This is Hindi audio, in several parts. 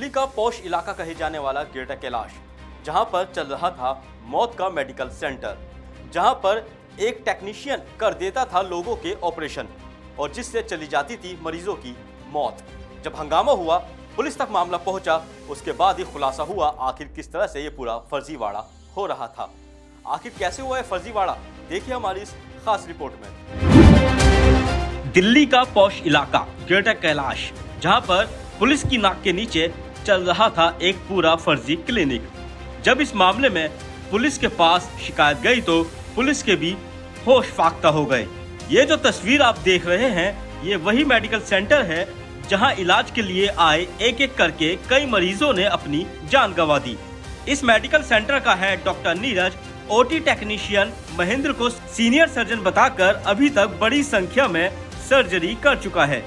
दिल्ली का पॉश इलाका कहे जाने वाला ग्रेटर कैलाश, जहां पर चल रहा था मौत का मेडिकल सेंटर, जहां पर एक टेक्नीशियन कर देता था लोगों के ऑपरेशन और जिससे चली जाती थी मरीजों की मौत। जब हंगामा हुआ, पुलिस तक मामला पहुंचा, उसके बाद ही खुलासा हुआ आखिर किस तरह से ये पूरा फर्जीवाड़ा हो रहा था। आखिर कैसे हुआ है फर्जीवाड़ा, देखिए हमारी इस खास रिपोर्ट में। दिल्ली का पॉश इलाका ग्रेटर कैलाश, जहां पर पुलिस की नाक के नीचे चल रहा था एक पूरा फर्जी क्लिनिक। जब इस मामले में पुलिस के पास शिकायत गई तो पुलिस के भी होश फाख्ता हो गए। ये जो तस्वीर आप देख रहे हैं, ये वही मेडिकल सेंटर है जहां इलाज के लिए आए एक एक करके कई मरीजों ने अपनी जान गंवा दी। इस मेडिकल सेंटर का head doctor Neeraj OT technician Mahendra को सीनियर सर्जन बताकर अभी तक बड़ी संख्या में सर्जरी कर चुका है।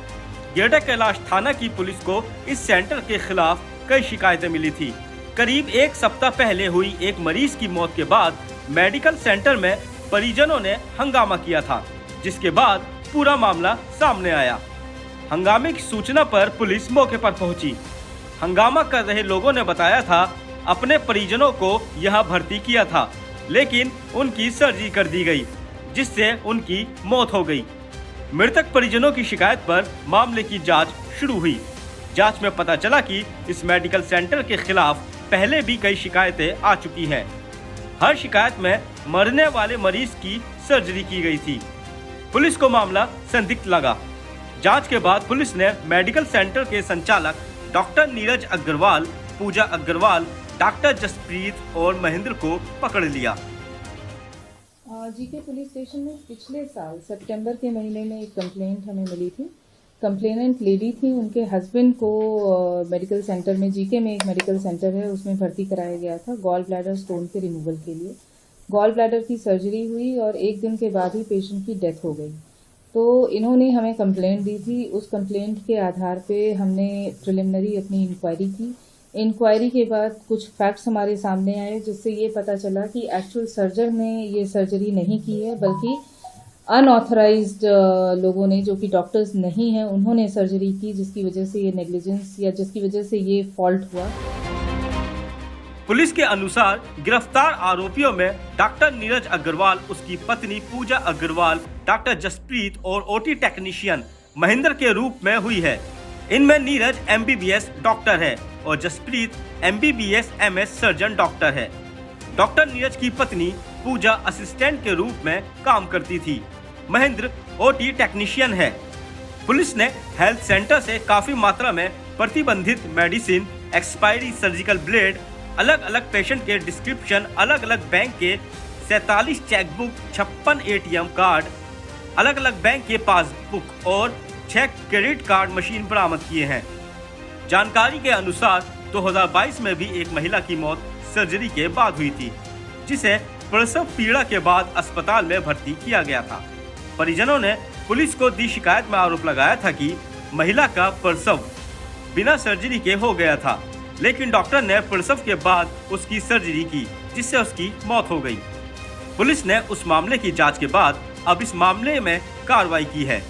ग्रेटर कैलाश थाना की पुलिस को इस सेंटर के खिलाफ कई शिकायतें मिली थी। करीब एक सप्ताह पहले हुई एक मरीज की मौत के बाद मेडिकल सेंटर में परिजनों ने हंगामा किया था, जिसके बाद पूरा मामला सामने आया। हंगामे की सूचना पर पुलिस मौके पर पहुंची। हंगामा कर रहे लोगों ने बताया था अपने परिजनों को यहां भर्ती किया था, लेकिन उनकी सर्जरी कर दी गई, जिससे उनकी मौत हो गई। मृतक परिजनों की शिकायत पर मामले की जांच शुरू हुई। जांच में पता चला कि इस मेडिकल सेंटर के खिलाफ पहले भी कई शिकायतें आ चुकी हैं। हर शिकायत में मरने वाले मरीज की सर्जरी की गई थी। पुलिस को मामला संदिग्ध लगा। जांच के बाद पुलिस ने मेडिकल सेंटर के संचालक डॉक्टर नीरज अग्रवाल, पूजा अग्रवाल, डॉक्टर जसप्रीत और महेंद्र को पकड़ लिया। जीके पुलिस स्टेशन में पिछले साल सितंबर के महीने में एक कंप्लेंट हमें मिली थी। कंप्लेनेंट लेडी थी, उनके हस्बैंड को मेडिकल सेंटर में, जीके में एक मेडिकल सेंटर है, उसमें भर्ती कराया गया था गॉल ब्लैडर स्टोन के रिमूवल के लिए। गॉल ब्लैडर की सर्जरी हुई और एक दिन के बाद ही पेशेंट की डेथ हो गई। तो इन्होंने हमें कंप्लेंट दी थी। उस कंप्लेंट के आधार पे हमने प्रिलिमिनरी अपनी इंक्वायरी की। इंक्वायरी के बाद कुछ फैक्ट्स हमारे सामने आए, जिससे ये पता चला कि एक्चुअल सर्जन ने ये सर्जरी नहीं की है, बल्कि अनऑथराइज्ड लोगों ने, जो कि डॉक्टर्स नहीं हैं, उन्होंने सर्जरी की, जिसकी वजह से ये नेग्लिजेंस या जिसकी वजह से ये फॉल्ट हुआ। पुलिस के अनुसार गिरफ्तार आरोपियों में डॉक्टर नीरज अग्रवाल, उसकी पत्नी पूजा अग्रवाल, डॉक्टर जसप्रीत और ओटी टेक्नीशियन महेंद्र के रूप में हुई है। इनमें नीरज MBBS डॉक्टर है और Jaspreet MBBS MS surgeon doctor है। डॉक्टर नीरज की पत्नी पूजा असिस्टेंट के रूप में काम करती थी। महेंद्र OT टेक्नीशियन है। पुलिस ने हेल्थ सेंटर से काफी मात्रा में प्रतिबंधित मेडिसिन, एक्सपायरी सर्जिकल ब्लेड, अलग अलग पेशेंट के डिस्क्रिप्शन, अलग अलग बैंक के 47 चेकबुक, 56 ATM कार्ड, अलग अलग बैंक के पासबुक और 6 क्रेडिट कार्ड मशीन बरामद किए हैं। जानकारी के अनुसार 2022 में भी एक महिला की मौत सर्जरी के बाद हुई थी, जिसे प्रसव पीड़ा के बाद अस्पताल में भर्ती किया गया था। परिजनों ने पुलिस को दी शिकायत में आरोप लगाया था कि महिला का प्रसव बिना सर्जरी के हो गया था, लेकिन डॉक्टर ने प्रसव के बाद उसकी सर्जरी की, जिससे उसकी मौत हो गई। पुलिस ने उस मामले की जांच के बाद अब इस मामले में कार्रवाई की है।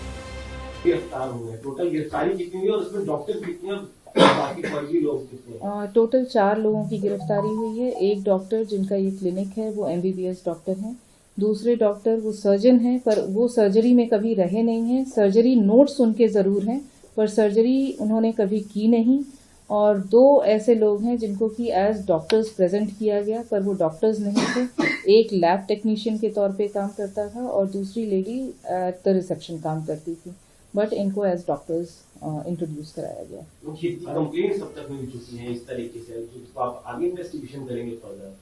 गिरफ्तार हुए, टोटल गिरफ्तारी कितनी हुई और उसमें डॉक्टर कितने, बाकी फर्जी लोग कितने? टोटल 4 लोगों की गिरफ्तारी हुई है। एक डॉक्टर जिनका ये क्लिनिक है वो MBBS डॉक्टर हैं। दूसरे डॉक्टर वो सर्जन हैं, पर वो सर्जरी में कभी रहे नहीं हैं। सर्जरी नोट्स उनके ज़रूर हैं, पर सर्जरी उन्होंने कभी की नहीं। और 2 ऐसे लोग हैं जिनको कि एज डॉक्टर्स प्रेजेंट किया गया, पर वो डॉक्टर्स नहीं थे। एक लैब टेक्नीशियन के तौर पे काम करता था और दूसरी लेडी एट द रिसेप्शन काम करती थी, बट इनको एज डॉक्टर्स इंट्रोड्यूस कराया गया। कंप्लेंट सब तक मिल चुकी है इस तरीके से, तो आप आगे इन्वेस्टिगेशन करेंगे फर्दर?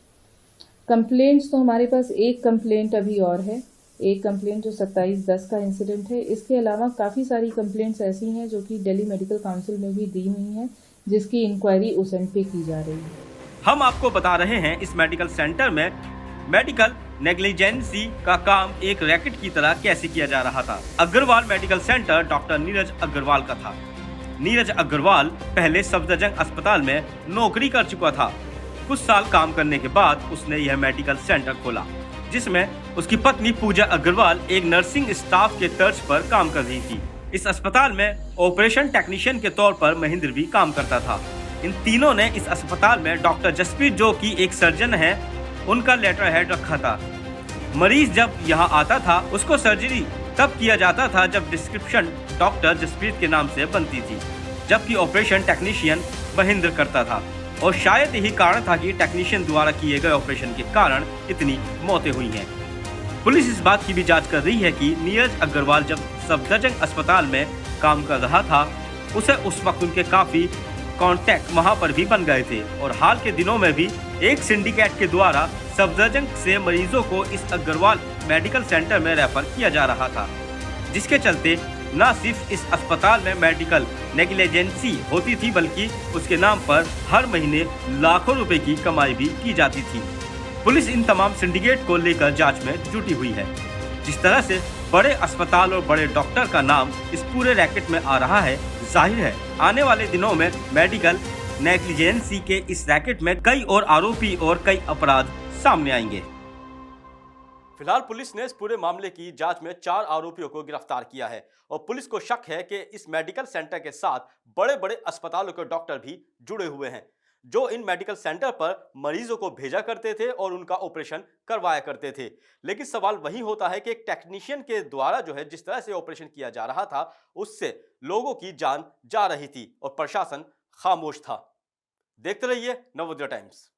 कंप्लेंट्स तो हमारे पास एक कंप्लेंट अभी और है, एक कंप्लेंट जो 27/10 का इंसिडेंट है। इसके अलावा काफ़ी सारी कंप्लेंट्स ऐसी हैं जो कि दिल्ली मेडिकल काउंसिल में भी दी हुई हैं, जिसकी इंक्वायरी उस एंड पे की जा रही है। हम आपको बता रहे हैं इस मेडिकल सेंटर में मेडिकल नेग्लिजेंसी का काम एक रैकेट की तरह कैसे किया जा रहा था। Agarwal medical centre doctor Neeraj Agarwal का था। नीरज अग्रवाल पहले सफदरजंग अस्पताल में नौकरी कर चुका था। कुछ साल काम करने के बाद उसने यह मेडिकल सेंटर खोला, जिसमें उसकी पत्नी पूजा अग्रवाल एक नर्सिंग स्टाफ के तर्ज पर काम कर रही थी। इस अस्पताल में ऑपरेशन टेक्नीशियन के तौर पर महेंद्र भी काम करता था। इन तीनों ने इस अस्पताल में डॉक्टर जसप्रीत, जो कि एक सर्जन है, उनका लेटर हेड रखा था। मरीज जब यहाँ आता था उसको सर्जरी तब किया जाता था जब डिस्क्रिप्शन डॉक्टर जसप्रीत के नाम से बनती थी, जबकि ऑपरेशन टेक्नीशियन महेंद्र करता था। और शायद यही कारण था कि टेक्नीशियन द्वारा किए गए ऑपरेशन के कारण इतनी मौतें हुई हैं। पुलिस इस बात की भी जांच कर रही है कि नीरज अग्रवाल जब सफदरजंग अस्पताल में काम कर रहा था, उसे उस वक्त उनके काफी कॉन्टैक्ट वहां पर भी बन गए थे और हाल के दिनों में भी एक सिंडिकेट के द्वारा सफदरजंग से मरीजों को इस अग्रवाल मेडिकल सेंटर में रेफर किया जा रहा था, जिसके चलते न सिर्फ इस अस्पताल में मेडिकल नेग्लिजेंसी होती थी, बल्कि उसके नाम पर हर महीने लाखों रुपए की कमाई भी की जाती थी। पुलिस इन तमाम सिंडिकेट को लेकर जांच में जुटी हुई है। जिस तरह से बड़े अस्पताल और बड़े डॉक्टर का नाम इस पूरे रैकेट में आ रहा है, जाहिर है आने वाले दिनों में मेडिकल नेग्लिजेंसी के इस रैकेट में कई और आरोपी और कई अपराध सामने आएंगे। फिलहाल पुलिस ने इस पूरे मामले की जांच में 4 आरोपियों को गिरफ्तार किया है और पुलिस को शक है कि इस मेडिकल सेंटर के साथ बड़े-बड़े अस्पतालों के डॉक्टर भी जुड़े हुए हैं, जो इन मेडिकल सेंटर पर मरीजों को भेजा करते थे और उनका ऑपरेशन करवाया करते थे। लेकिन सवाल वही होता है कि एक टेक्नीशियन के द्वारा जो है जिस तरह से ऑपरेशन किया जा रहा था, उससे लोगों की जान जा रही थी और प्रशासन खामोश था। देखते रहिए नवोदय टाइम्स।